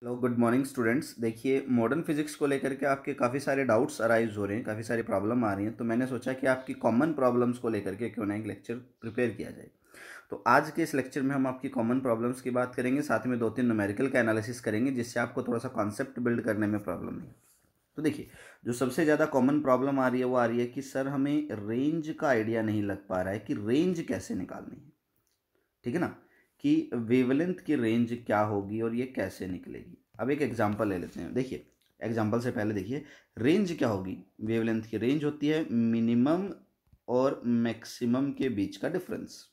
Hello good morning students. देखिए, modern physics को लेकर के आपके काफ़ी सारे डाउट्स अराइज हो रहे हैं, काफ़ी सारी प्रॉब्लम आ रही हैं। तो मैंने सोचा कि आपकी कॉमन प्रॉब्लम्स को लेकर के क्यों ना एक लेक्चर प्रिपेयर किया जाए। तो आज के इस लेक्चर में हम आपकी कॉमन प्रॉब्लम्स की बात करेंगे, साथ में 2-3 न्यूमेरिकल का एनालिसिस करेंगे, जिससे आपको थोड़ा सा कॉन्सेप्ट बिल्ड करने में प्रॉब्लम नहीं। तो देखिए, जो सबसे ज़्यादा कॉमन प्रॉब्लम आ रही है वो आ रही है कि सर हमें रेंज का आइडिया नहीं लग पा रहा है कि रेंज कैसे निकालनी है। ठीक है ना, कि वेवलेंथ की रेंज क्या होगी और ये कैसे निकलेगी। अब एक एग्जांपल ले लेते हैं। देखिए, एग्जांपल से पहले देखिए, रेंज क्या होगी। वेवलेंथ की रेंज होती है मिनिमम और मैक्सिमम के बीच का डिफरेंस।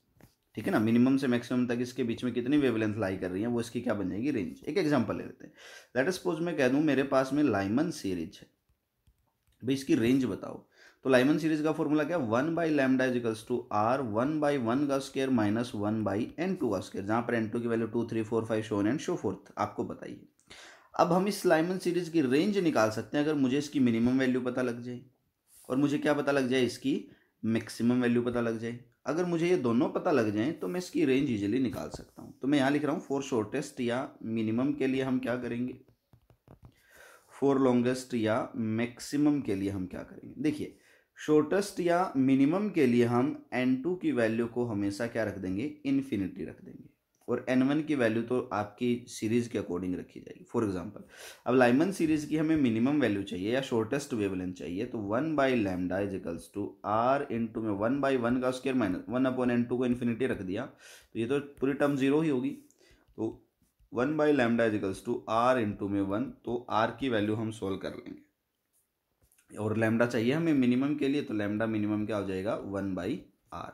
ठीक है ना, मिनिमम से मैक्सिमम तक इसके बीच में कितनी वेवलेंथ लाई कर रही है, वो इसकी क्या बन जाएगी, रेंज। एक एग्जांपल ले लेते हैं। लेट अस सपोज मैं कह दूं मेरे पास में लाइमन सीरीज है, भाई इसकी रेंज बताओ। तो लाइमन सीरीज का फॉर्मूला क्या, 1/λ=r 1/1 का स्क्वायर माइनस 1/n2 का स्क्वायर, जहां पर n2 की value 2 3 4 5 show and show fourth आपको बताइए। अब हम इस लाइमन सीरीज की रेंज निकाल सकते हैं अगर मुझे इसकी मिनिमम वैल्यू पता लग जाए और मुझे क्या पता लग जाए, इसकी मैक्सिमम वैल्यू पता लग जाए। अगर मुझे ये दोनों पता लग जाएं तो मैं इसकी रेंज इजीली निकाल सकता हूं। तो मैं यहाँ लिख रहा हूँ फॉर शॉर्टेस्ट या मिनिमम के लिए हम क्या करेंगे, फॉर लॉन्गेस्ट या मैक्सिमम के लिए हम क्या करेंगे। देखिए, शॉर्टेस्ट या मिनिमम के लिए हम n2 की वैल्यू को हमेशा क्या रख देंगे, इन्फिनिटी रख देंगे, और n1 की वैल्यू तो आपकी सीरीज के अकॉर्डिंग रखी जाएगी। फॉर एग्जांपल, अब लाइमन सीरीज की हमें मिनिमम वैल्यू चाहिए या शॉर्टेस्ट वेवलेंथ चाहिए, तो 1/λ=r इंटू में 1/1 का स्क्वायर माइनस 1/n2 को इन्फिनिटी रख दिया, तो ये तो पूरी टर्म जीरो ही होगी। तो 1/λ=r इंटू में 1, तो r की वैल्यू हम सोल्व कर लेंगे, और लैम्डा चाहिए हमें मिनिमम के लिए, तो लैम्डा मिनिमम क्या हो जाएगा, 1/r।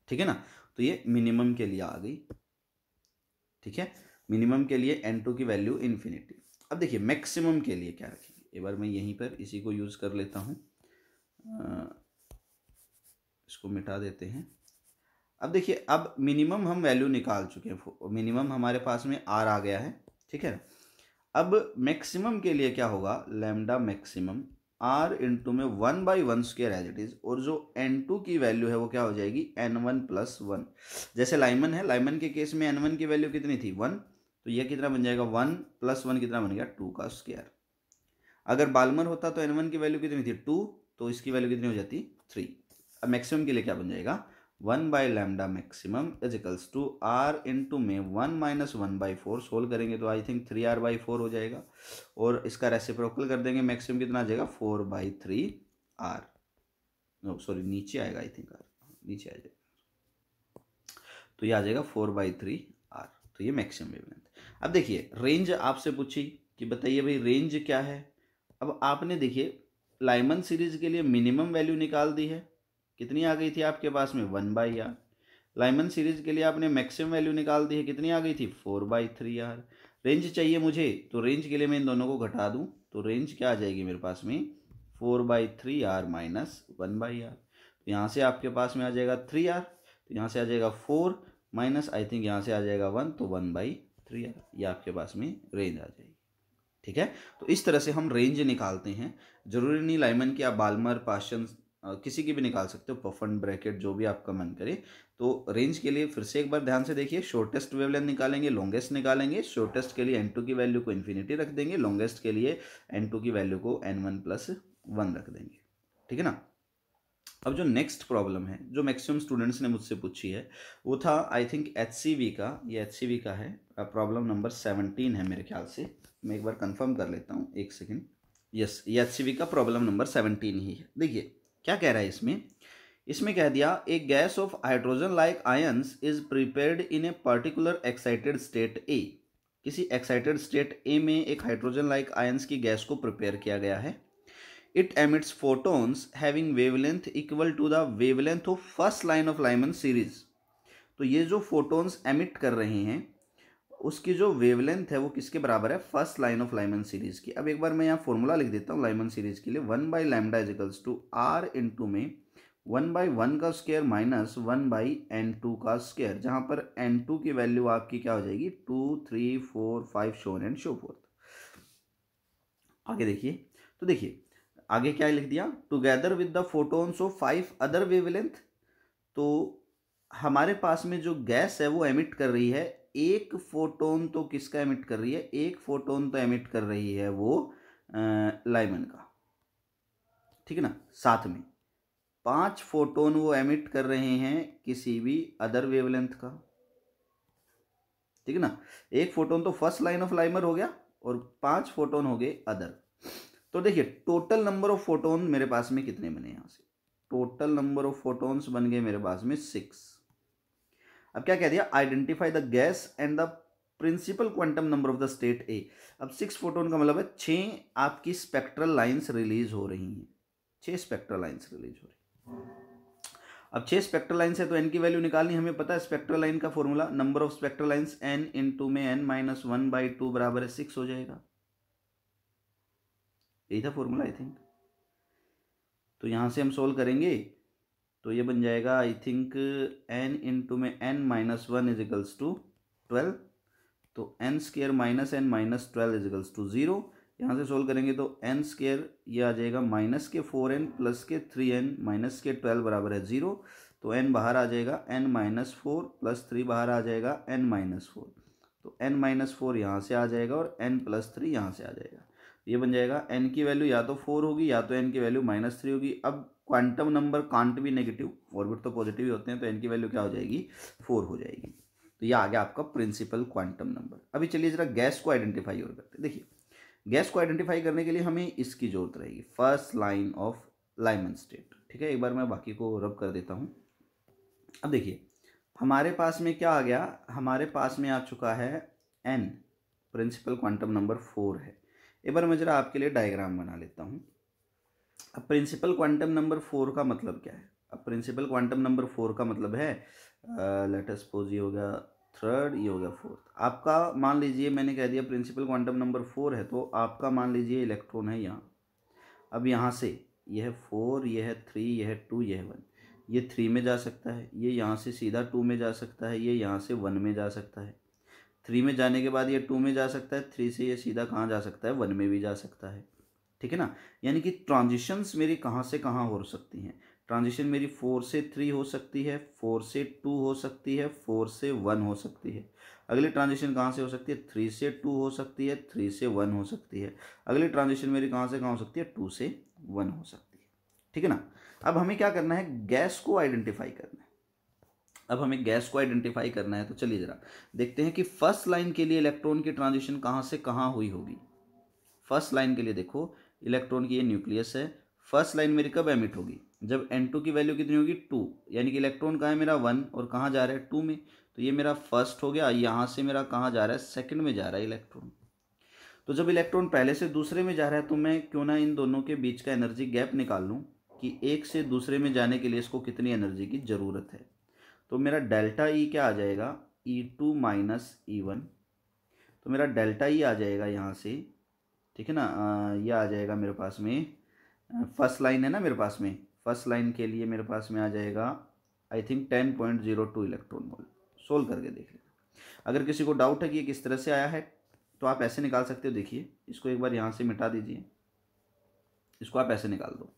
ठीक है ना, तो ये मिनिमम के लिए आ गई। ठीक है, मिनिमम के लिए n2 की वैल्यू इन्फिनिटी। अब देखिए, मैक्सिमम के लिए क्या रखेंगे, एक बार मैं यहीं पर इसी को यूज़ कर लेता हूँ, इसको मिटा देते हैं। अब देखिए, अब मिनिमम हम वैल्यू निकाल चुके हैं, मिनिमम हमारे पास में r आ गया है। ठीक है, अब मैक्सिमम के लिए क्या होगा, लैम्डा मैक्सिमम r इंटू में 1/1 स्क्वायर एज इट इज, और जो n2 की वैल्यू है वो क्या हो जाएगी, n1+1। जैसे लाइमन है, लाइमन के केस में n1 की वैल्यू कितनी थी, 1, तो यह कितना बन जाएगा, 1+1 कितना बन गया, 2 का स्क्वायर। अगर बाल्मर होता तो n1 की वैल्यू कितनी थी, 2, तो इसकी वैल्यू कितनी हो जाती, 3। अब मैक्सिमम के लिए क्या बन जाएगा, 1/λ maximum is equals to r into में 1-1/4, सोल्व करेंगे तो आई थिंक 3r/4 हो जाएगा, और इसका रेसिप्रोकल कर देंगे, मैक्सिमम कितना आ जाएगा, 4/3r। नो सॉरी, नीचे आएगा, आई थिंक r नीचे आ जाएगा, तो ये आ जाएगा 4/3r। तो ये मैक्सिमम वेवलेंथ। अब देखिए, रेंज आपसे पूछी कि बताइए भाई रेंज क्या है। अब आपने देखिए, लाइमन सीरीज के लिए मिनिमम वैल्यू निकाल दी है, कितनी आ गई थी आपके पास में, 1/r। लाइमन सीरीज के लिए आपने मैक्सिमम वैल्यू निकाल दी है, कितनी आ गई थी, 4/3r। रेंज चाहिए मुझे, तो रेंज के लिए मैं इन दोनों को घटा दूं, तो रेंज क्या आ जाएगी मेरे पास में, 4/3r माइनस 1/r। तो यहाँ से आपके पास में आ जाएगा 3r, तो यहाँ से आ जाएगा 4 माइनस आई थिंक यहाँ से आ जाएगा 1, तो 1/3r, ये आपके पास में रेंज आ जाएगी। ठीक है, तो इस तरह से हम रेंज निकालते हैं। जरूरी नहीं लाइमन की, आप बाल्मर, पास्चन, किसी की भी निकाल सकते हो, पफन, ब्रैकेट, जो भी आपका मन करे। तो रेंज के लिए फिर से एक बार ध्यान से देखिए, शॉर्टेस्ट वेवलेंथ निकालेंगे, लॉन्गेस्ट निकालेंगे। शॉर्टेस्ट के लिए n2 की वैल्यू को इन्फिनिटी रख देंगे, लॉन्गेस्ट के लिए n2 की वैल्यू को n1+1 रख देंगे। ठीक है ना। अब जो नेक्स्ट प्रॉब्लम है, जो मैक्सिमम स्टूडेंट्स ने मुझसे पूछी है, वो था आई थिंक HCV का, ये HCV का है, प्रॉब्लम नंबर 17 है मेरे ख्याल से। मैं एक बार कंफर्म कर लेता हूँ, एक सेकंड। यस, ये HCV का प्रॉब्लम नंबर 17 ही है। देखिए क्या कह रहा है इसमें, इसमें कह दिया a gas of hydrogen like ions is prepared in a particular excited state A. किसी एक्साइटेड स्टेट ए में एक हाइड्रोजन लाइक आयंस की गैस को प्रिपेयर किया गया है। It emits photons having wavelength equal to the wavelength of first line of Lyman series। तो ये जो फोटोन्स एमिट कर रहे हैं उसकी जो वेवलेंथ है वो किसके बराबर है, first line of Lyman series की। अब एक बार मैं यहाँ फॉर्मूला लिख देता हूँ लाइमन सीरीज के लिए, 1/λ=r इंटू में 1/1 का स्क्वायर माइनस 1/n2 का स्क्वायर, जहाँ पर n2 की वैल्यू आपकी क्या हो जाएगी, 2 3 4 5 शो एंड शो फोर्थ। आगे देखिए, तो देखिए आगे क्या लिख दिया, together with the photons of 5 other wavelength. तो हमारे पास में जो गैस है वो एमिट कर रही है एक फोटोन तो किसका एमिट कर रही है, एक फोटोन तो एमिट कर रही है वो लाइमन का, ठीक है ना। साथ में 5 फोटोन वो एमिट कर रहे हैं किसी भी अदर वेवलेंथ का, ठीक है ना। एक फोटोन तो फर्स्ट लाइन ऑफ लाइमर हो गया और 5 फोटोन हो गए अदर। तो देखिए टोटल नंबर ऑफ फोटोन मेरे पास में कितने बने, यहां से टोटल नंबर ऑफ फोटोन्स बन गए मेरे पास में 6। अब क्या कह दिया, identify the gas and the principal quantum number of the state A. अब 6 फोटोन का मतलब है 6 आपकी स्पेक्ट्रल लाइंस रिलीज हो रही हैं, 6 स्पेक्ट्रल लाइंस रिलीज हो रही हैं। अब 6 स्पेक्ट्रल लाइंस है तो एन की वैल्यू निकालनी, हमें पता है स्पेक्ट्रल लाइन का formula, number of spectral lines n into में एन माइनस 1/2 बराबर है 6 हो जाएगा, यही था फॉर्मूला आई थिंक। तो यहाँ से हम सोल्व करेंगे तो ये बन जाएगा आई थिंक एन इंटू में n minus 1 is equals to 12, तो n square minus n minus 12 is equals to 0। यहाँ से सोल्व करेंगे तो एन स्केयर ये आ जाएगा माइनस के 4n प्लस के 3n माइनस के 12 बराबर है 0। तो n बाहर आ जाएगा, n माइनस 4 प्लस 3 बाहर आ जाएगा n माइनस 4, तो n माइनस 4 यहाँ से आ जाएगा और n प्लस 3 यहाँ से आ जाएगा। ये बन जाएगा n की वैल्यू या तो 4 होगी या तो n की वैल्यू माइनस 3 होगी। अब क्वांटम नंबर कांट भी नेगेटिव, ऑर्बिट तो पॉजिटिव ही होते हैं, तो n की वैल्यू क्या हो जाएगी, 4 हो जाएगी। तो ये आ गया आपका प्रिंसिपल क्वांटम नंबर। अभी चलिए जरा गैस को आइडेंटिफाई और करते हैं। देखिए गैस को आइडेंटिफाई करने के लिए हमें इसकी जरूरत रहेगी, first line of Lyman state, ठीक है। एक बार मैं बाकी को रब कर देता हूँ। अब देखिए हमारे पास में क्या आ गया, हमारे पास में आ चुका है n, प्रिंसिपल क्वांटम नंबर 4 है। एक बार मैं जरा आपके लिए डायग्राम बना लेता हूँ। अब प्रिंसिपल क्वांटम नंबर 4 का मतलब क्या है, अब प्रिंसिपल क्वांटम नंबर 4 का मतलब है लेट अस सपोज ये हो गया थर्ड, ये हो गया फोर्थ। आपका मान लीजिए मैंने कह दिया प्रिंसिपल क्वांटम नंबर 4 है, तो आपका मान लीजिए इलेक्ट्रॉन है यहाँ। अब यहाँ से यह है 4, यह है 3, यह है 2, यह है 1, ये 3 में जा सकता है, ये यहाँ से सीधा 2 में जा सकता है, ये यहाँ से 1 में जा सकता है। 3 में जाने के बाद ये 2 में जा सकता है, 3 से ये सीधा कहाँ जा सकता है, 1 में भी जा सकता है, ठीक है ना। यानी कि ट्रांजिशंस मेरी कहाँ से कहाँ हो सकती हैं, ट्रांजिशन मेरी 4 से 3 हो सकती है, 4 से 2 हो सकती है, 4 से 1 हो सकती है। अगली ट्रांजिशन कहाँ से हो सकती है, 3 से 2 हो सकती है, 3 से 1 हो सकती है। अगली ट्रांजिशन मेरी कहाँ से कहाँ हो सकती है, 2 से 1 हो सकती है, ठीक है ना। अब हमें क्या करना है, गैस को आइडेंटिफाई करना है। अब हमें गैस को आइडेंटिफाई करना है तो चलिए जरा देखते हैं कि फर्स्ट लाइन के लिए इलेक्ट्रॉन की ट्रांजिशन कहाँ से कहाँ हुई होगी। फर्स्ट लाइन के लिए देखो इलेक्ट्रॉन की ये न्यूक्लियस है, फर्स्ट लाइन मेरी कब एमिट होगी, जब n2 की वैल्यू कितनी होगी 2, यानी कि इलेक्ट्रॉन कहाँ है मेरा 1 और कहाँ जा रहा है 2 में, तो ये मेरा फर्स्ट हो गया। यहाँ से मेरा कहाँ जा रहा है, सेकंड में जा रहा है इलेक्ट्रॉन। तो जब इलेक्ट्रॉन पहले से दूसरे में जा रहा है तो मैं क्यों ना इन दोनों के बीच का एनर्जी गैप निकाल लूँ कि एक से दूसरे में जाने के लिए इसको कितनी एनर्जी की ज़रूरत है। तो मेरा डेल्टा ई क्या आ जाएगा, E2 माइनस E1। तो मेरा डेल्टा ई आ जाएगा यहाँ से, ठीक है ना। यह आ जाएगा मेरे पास में, फर्स्ट लाइन है ना मेरे पास में, फर्स्ट लाइन के लिए मेरे पास में आ जाएगा I think 10.02 electron volt. Solve करके देख लेना। अगर किसी को डाउट है कि ये किस तरह से आया है तो आप ऐसे निकाल सकते हो। देखिए इसको एक बार यहाँ से मिटा दीजिए, इसको आप ऐसे निकाल दो।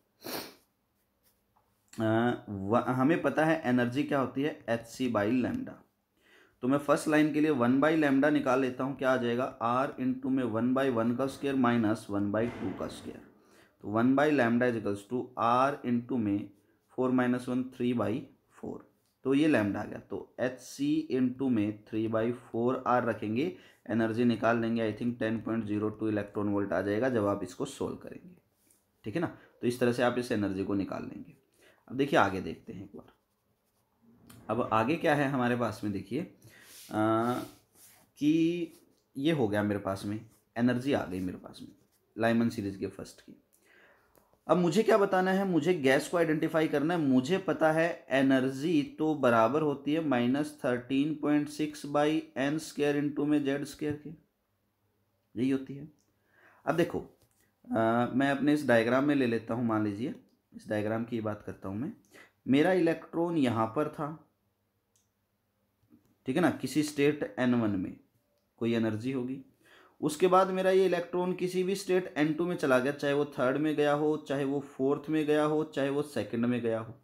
हमें पता है एनर्जी क्या होती है, hc/λ। तो मैं फर्स्ट लाइन के लिए 1/λ निकाल लेता हूँ, क्या आ जाएगा r इंटू में 1/1 का स्क्वायर माइनस 1/2 का स्क्वायर। तो 1/λ is equals to r into में 4 माइनस 1 3/4। तो ये लैम्डा आ गया। तो hc इंटू में 3/4 r रखेंगे, एनर्जी निकाल लेंगे आई थिंक 10.02 इलेक्ट्रॉन वोल्ट आ जाएगा जब आप इसको सोल्व करेंगे, ठीक है ना। तो इस तरह से आप इस एनर्जी को निकाल लेंगे। अब देखिए आगे देखते हैं एक बार। अब आगे क्या है हमारे पास में, देखिए कि ये हो गया मेरे पास में, एनर्जी आ गई मेरे पास में लाइमन सीरीज के फर्स्ट की। अब मुझे क्या बताना है, मुझे गैस को आइडेंटिफाई करना है। मुझे पता है एनर्जी तो बराबर होती है -13.6/n² इंटू में z² के, यही होती है। अब देखो मैं अपने इस डायग्राम में ले लेता हूँ, मान लीजिए इस डायग्राम की बात करता हूँ मैं। मेरा इलेक्ट्रॉन यहाँ पर था, ठीक है ना, किसी स्टेट n1 में कोई एनर्जी होगी। उसके बाद मेरा ये इलेक्ट्रॉन किसी भी स्टेट n2 में चला गया, चाहे वो थर्ड में गया हो, चाहे वो फोर्थ में गया हो, चाहे वो सेकंड में गया हो,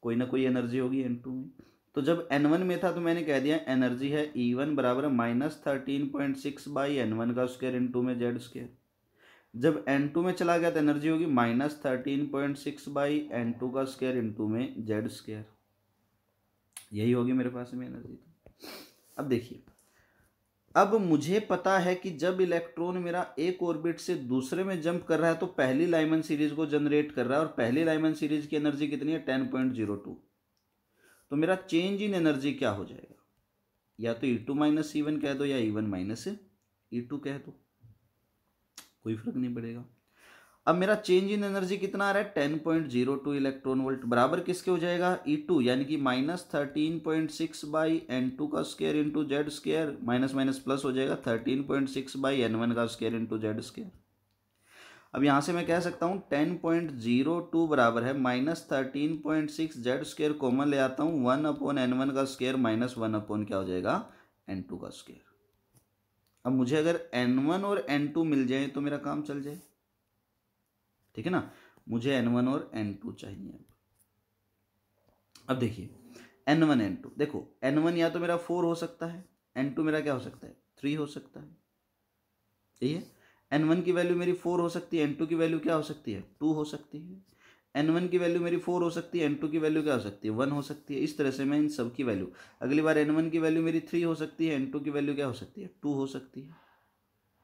कोई ना कोई एनर्जी होगी n2 में। तो जब n1 में था तो मैंने कह दिया एनर्जी है E1 बराबर -13.6 बाई n1 का स्क्वायर इंटू में जेड स्क्वायर। जब n2 में चला गया तो एनर्जी होगी -13.6 बाई n2 का स्क्वायर इंटू में जेड स्क्वायर। यही होगी मेरे पास में एनर्जी। अब देखिए, अब मुझे पता है कि जब इलेक्ट्रॉन मेरा एक ऑर्बिट से दूसरे में जंप कर रहा है तो पहली लाइमन सीरीज को जनरेट कर रहा है, और पहली लाइमन सीरीज की एनर्जी कितनी है 10.02। तो मेरा चेंज इन एनर्जी क्या हो जाएगा, या तो E2 माइनस E1 कह दो या E1 माइनस E2 कह दो, कोई फर्क नहीं पड़ेगा। अब मेरा चेंज इन एनर्जी कितना आ रहा है 10.02 इलेक्ट्रॉन वोल्ट, बराबर किसके हो जाएगा E2, यानी कि -13.6 बाई n2 का square into Z square, minus minus plus हो जाएगा 13.6 बाई n1 का स्क्वायर इंटू जेड स्क्वायर। अब यहाँ से मैं कह सकता हूँ 10.02 बराबर है -13.6 जेड स्क्वायर, कॉमन ले आता हूँ 1/n1 का स्क्वायर माइनस 1/ क्या हो जाएगा n2 का स्क्वायर। अब मुझे अगर n1 और n2 मिल जाए तो मेरा काम चल जाए, ठीक है ना। मुझे n1 और n2 चाहिए। अब देखिए n1 n2, देखो n1 या तो मेरा 4 हो सकता है, n2 मेरा क्या हो सकता है 3 हो सकता है, ठीक है। n1 की वैल्यू मेरी 4 हो सकती है, n2 की वैल्यू क्या हो सकती है 2 हो सकती है। n1 की वैल्यू मेरी 4 हो सकती है, n2 की वैल्यू क्या हो सकती है 1 हो सकती है। इस तरह से मैं इन सब की वैल्यू, अगली बार n1 की वैल्यू मेरी 3 हो सकती है, n2 की वैल्यू क्या हो सकती है 2 हो सकती है,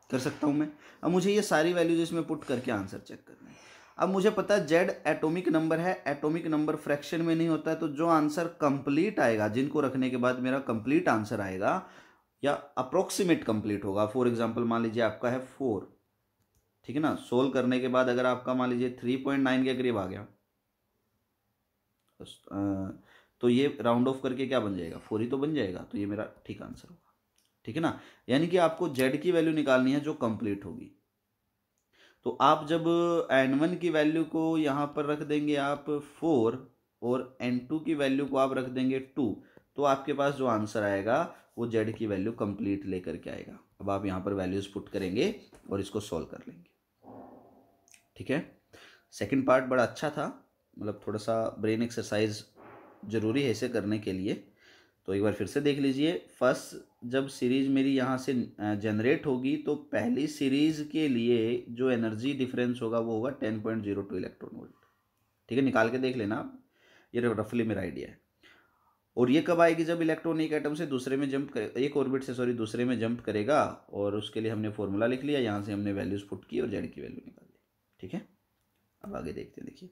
कर सकता हूँ मैं। अब मुझे ये सारी वैल्यूज इसमें पुट करके आंसर चेक करना है। अब मुझे पता है जेड एटॉमिक नंबर है, एटॉमिक नंबर फ्रैक्शन में नहीं होता है, तो जो आंसर कंप्लीट आएगा, जिनको रखने के बाद मेरा कंप्लीट आंसर आएगा या अप्रोक्सीमेट कंप्लीट होगा, फॉर एग्जांपल मान लीजिए आपका है 4, ठीक है ना, सोल्व करने के बाद अगर आपका मान लीजिए 3.9 के करीब आ गया तो ये राउंड ऑफ करके क्या बन जाएगा 4 ही तो बन जाएगा, तो ये मेरा ठीक आंसर होगा, ठीक है ना। यानी कि आपको जेड की वैल्यू निकालनी है जो कंप्लीट होगी। तो आप जब n1 की वैल्यू को यहाँ पर रख देंगे आप 4 और n2 की वैल्यू को आप रख देंगे 2, तो आपके पास जो आंसर आएगा वो जेड की वैल्यू कंप्लीट लेकर के आएगा। अब आप यहाँ पर वैल्यूज पुट करेंगे और इसको सॉल्व कर लेंगे, ठीक है। सेकंड पार्ट बड़ा अच्छा था, मतलब थोड़ा सा ब्रेन एक्सरसाइज ज़रूरी है इसे करने के लिए, तो एक बार फिर से देख लीजिए। फर्स्ट जब सीरीज़ मेरी यहाँ से जनरेट होगी तो पहली सीरीज़ के लिए जो एनर्जी डिफरेंस होगा वो होगा 10.02 इलेक्ट्रॉन वोल्ट, ठीक है। निकाल के देख लेना आप, ये रफली मेरा आइडिया है। और ये कब आएगी जब इलेक्ट्रॉन एक एटम से दूसरे में जंप करे, एक ऑर्बिट से सॉरी दूसरे में जंप करेगा, और उसके लिए हमने फॉर्मूला लिख लिया, यहाँ से हमने वैल्यूज पुट की और जेड की वैल्यू निकाल ली, ठीक है। अब आगे देखते हैं। देखिए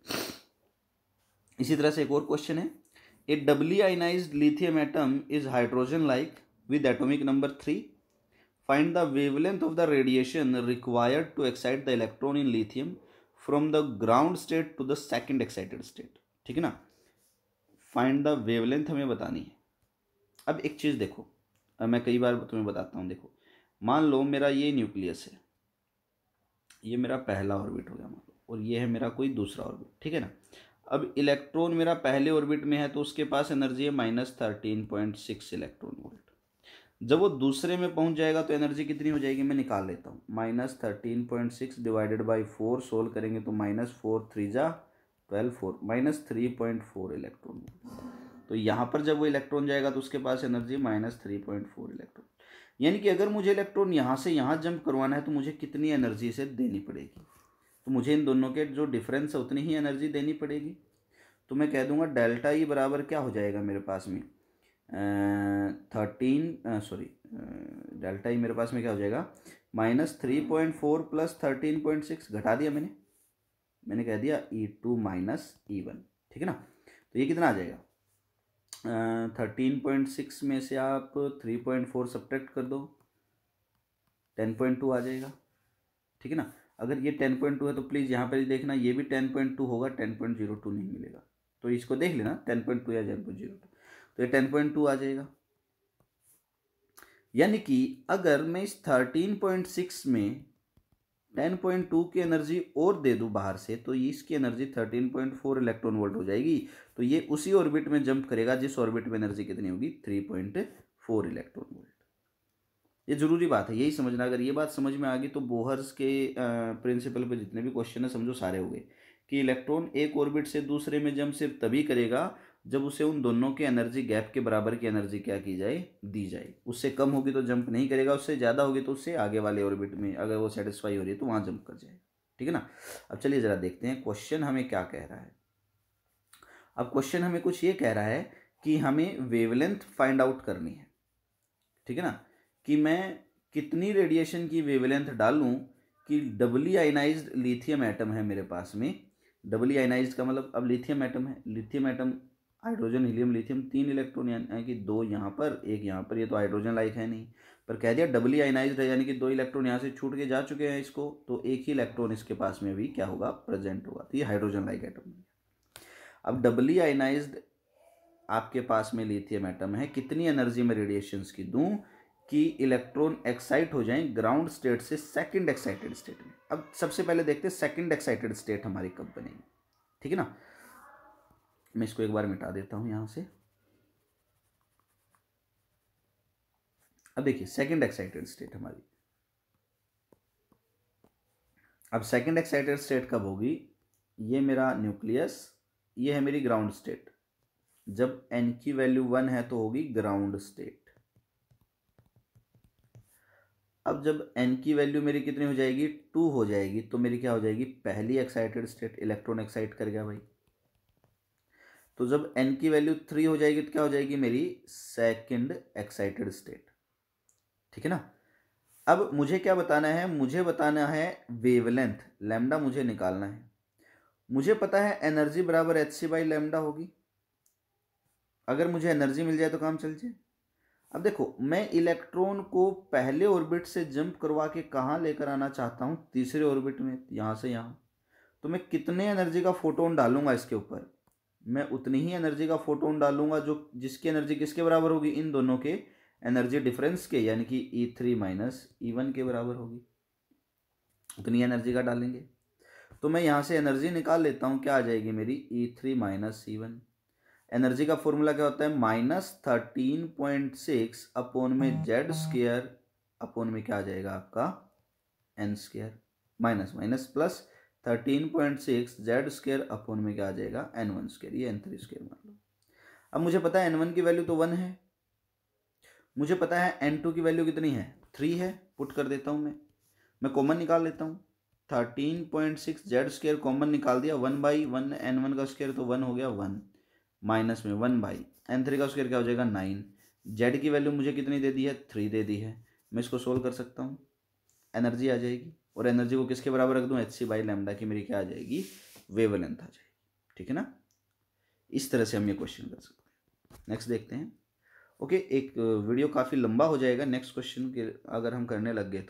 इसी तरह से एक और क्वेश्चन है, a doubly ionized lithium atom is hydrogen like with atomic number 3. Find the wavelength of the radiation required to excite the electron in lithium from the ground state to the second excited state, ठीक है ना। Find the wavelength हमें बतानी है। अब एक चीज़ देखो, अब मैं कई बार तुम्हें बताता हूँ। देखो मान लो मेरा ये न्यूक्लियस है, ये मेरा पहला ऑर्बिट हो गया मान लो, और ये है मेरा कोई दूसरा ऑर्बिट, ठीक है ना। अब इलेक्ट्रॉन मेरा पहले ऑर्बिट में है तो उसके पास एनर्जी है -13.6 इलेक्ट्रॉन वोल्ट। जब वो दूसरे में पहुंच जाएगा तो एनर्जी कितनी हो जाएगी, मैं निकाल लेता हूँ। -13.6 डिवाइडेड बाई 4 सोल्व करेंगे तो -4 3 जा 12 4 -3.4 इलेक्ट्रॉन वोल्ट। तो यहाँ पर जब वो इलेक्ट्रॉन जाएगा तो उसके पास एनर्जी -3.4 इलेक्ट्रॉन। यानी कि अगर मुझे इलेक्ट्रॉन यहाँ से यहाँ जंप करवाना है तो मुझे कितनी एनर्जी से देनी पड़ेगी, तो मुझे इन दोनों के जो डिफरेंस है उतनी ही एनर्जी देनी पड़ेगी। तो मैं कह दूंगा डेल्टा ई बराबर क्या हो जाएगा मेरे पास में डेल्टा ई मेरे पास में क्या हो जाएगा -3.4 + 13.6 घटा दिया मैंने कह दिया E2 - E1, ठीक है ना। तो ये कितना आ जाएगा 13.6 में से आप 3.4 सब्ट्रैक्ट कर दो, 10.2 आ जाएगा, ठीक है ना। अगर ये 10.2 है तो प्लीज़ यहाँ पर ही देखना, ये भी 10.2 होगा, 10.02 नहीं मिलेगा, तो इसको देख लेना 10.2 या 10.02, तो ये 10.2 आ जाएगा। यानी कि अगर मैं इस 13.6 में 10.2 की एनर्जी और दे दूँ बाहर से तो इसकी एनर्जी 13.4 इलेक्ट्रॉन वोल्ट हो जाएगी। तो ये उसी ऑर्बिट में जंप करेगा जिस ऑर्बिट में एनर्जी कितनी होगी 3.4 इलेक्ट्रॉन वोल्ट। ये जरूरी बात है, यही समझना। अगर ये बात समझ में आ गई तो बोहर्स के प्रिंसिपल पे जितने भी क्वेश्चन है समझो सारे हो गए कि इलेक्ट्रॉन एक ऑर्बिट से दूसरे में जंप सिर्फ तभी करेगा जब उसे उन दोनों के एनर्जी गैप के बराबर की एनर्जी क्या की जाए, दी जाए। उससे कम होगी तो जंप नहीं करेगा, उससे ज़्यादा होगी तो उससे आगे वाले ऑर्बिट में अगर वो सेटिस्फाई हो रही है तो वहाँ जंप कर जाएगा। ठीक है ना। अब चलिए ज़रा देखते हैं क्वेश्चन हमें क्या कह रहा है। अब क्वेश्चन हमें कुछ ये कह रहा है कि हमें वेवलेंथ फाइंड आउट करनी है। ठीक है ना, कि मैं कितनी रेडिएशन की वेवलेंथ डालूं कि डबली आयनाइज्ड लिथियम एटम है मेरे पास में। डबली आयनाइज्ड का मतलब अब लिथियम एटम है, lithium atom hydrogen helium lithium 3 electron यानी कि 2 यहाँ पर 1 यहाँ पर, ये तो हाइड्रोजन लाइक है नहीं, पर कह दिया डबली आयनाइज्ड है यानी कि 2 इलेक्ट्रॉन यहाँ से छूट के जा चुके हैं इसको, तो एक ही इलेक्ट्रॉन इसके पास में भी क्या होगा, प्रेजेंट होगा, तो ये हाइड्रोजन लाइक एटम है। अब डबली आयनाइज्ड आपके पास में लिथियम एटम है, कितनी एनर्जी में रेडिएशंस की दूं कि इलेक्ट्रॉन एक्साइट हो जाएं ग्राउंड स्टेट से सेकंड एक्साइटेड स्टेट में। अब सबसे पहले देखते हैं सेकंड एक्साइटेड स्टेट हमारी कब बनेगी। ठीक है ना, मैं इसको एक बार मिटा देता हूं यहां से। अब देखिए सेकंड एक्साइटेड स्टेट हमारी, अब सेकंड एक्साइटेड स्टेट कब होगी, ये मेरा न्यूक्लियस, ये है मेरी ग्राउंड स्टेट। जब n की वैल्यू 1 है तो होगी ग्राउंड स्टेट। अब जब n की वैल्यू मेरी कितनी हो जाएगी, 2 हो जाएगी, तो मेरी क्या हो जाएगी, पहली एक्साइटेड स्टेट, इलेक्ट्रॉन एक्साइट कर गया भाई। तो जब n की वैल्यू 3 हो जाएगी तो क्या हो जाएगी मेरी सेकंड एक्साइटेड स्टेट। ठीक है ना। अब मुझे क्या बताना है, मुझे बताना है वेवलेंथ, लैम्डा मुझे निकालना है। मुझे पता है एनर्जी बराबर hc बाई लैम्डा होगी, अगर मुझे एनर्जी मिल जाए तो काम चल जाए। अब देखो मैं इलेक्ट्रॉन को पहले ऑर्बिट से जंप करवा के कहाँ लेकर आना चाहता हूँ, तीसरे ऑर्बिट में, यहाँ से यहाँ। तो मैं कितने एनर्जी का फोटोन डालूंगा इसके ऊपर, मैं उतनी ही एनर्जी का फोटोन डालूंगा जो जिसकी एनर्जी किसके बराबर होगी, इन दोनों के एनर्जी डिफरेंस के, यानी कि E3 माइनस E1 के बराबर होगी, उतनी एनर्जी का डालेंगे। तो मैं यहाँ से एनर्जी निकाल लेता हूँ, क्या आ जाएगी मेरी E3 माइनस E1। एनर्जी का फॉर्मूला क्या होता है, -13.6 अपोन में जेड स्क्वायर अपोन में क्या आ जाएगा आपका n square, minus minus plus 13.6 Z square upon में क्या आ जाएगा n1 स्क्वायर, ये n3 स्क्वायर मान लो। अब मुझे पता है n1 की वैल्यू तो 1 है, मुझे पता है n2 की वैल्यू कितनी है, 3 है, पुट कर देता हूँ मैं कॉमन निकाल लेता हूँ। 13.6 जेड स्क्वायर कॉमन निकाल दिया, 1/1 n1 का स्क्वायर तो 1 हो गया 1, माइनस में 1/n3 का स्क्वायर क्या हो जाएगा 9। जेड की वैल्यू मुझे कितनी दे दी है, 3 दे दी है। मैं इसको सोल्व कर सकता हूँ, एनर्जी आ जाएगी, और एनर्जी को किसके बराबर रख दूँ, hc बाई लैम्डा की मेरी क्या आ जाएगी, वेवलेंथ आ जाएगी। ठीक है ना, इस तरह से हम ये क्वेश्चन कर सकते हैं। नेक्स्ट देखते हैं। ओके, एक वीडियो काफ़ी लंबा हो जाएगा नेक्स्ट क्वेश्चन के अगर हम करने लग गए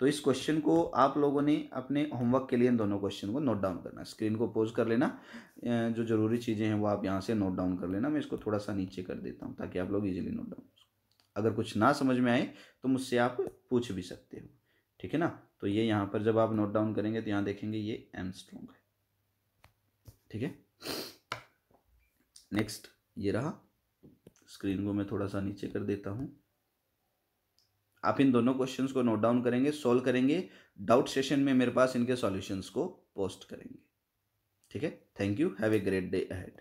तो इस क्वेश्चन को आप लोगों ने अपने होमवर्क के लिए इन दोनों क्वेश्चन को नोट डाउन करना है। स्क्रीन को पॉज कर लेना, जो ज़रूरी चीज़ें हैं वो आप यहाँ से नोट डाउन कर लेना। मैं इसको थोड़ा सा नीचे कर देता हूँ ताकि आप लोग इजीली नोट डाउन कर सकें। अगर कुछ ना समझ में आए तो मुझसे आप पूछ भी सकते हो। ठीक है ना, तो ये यहाँ पर जब आप नोट डाउन करेंगे तो यहाँ देखेंगे ये एंगस्ट्रॉम है। ठीक है, नेक्स्ट ये रहा, स्क्रीन को मैं थोड़ा सा नीचे कर देता हूँ। आप इन दोनों क्वेश्चंस को नोट डाउन करेंगे, सॉल्व करेंगे, डाउट सेशन में मेरे पास इनके सॉल्यूशंस को पोस्ट करेंगे। ठीक है, thank you, have a great day ahead.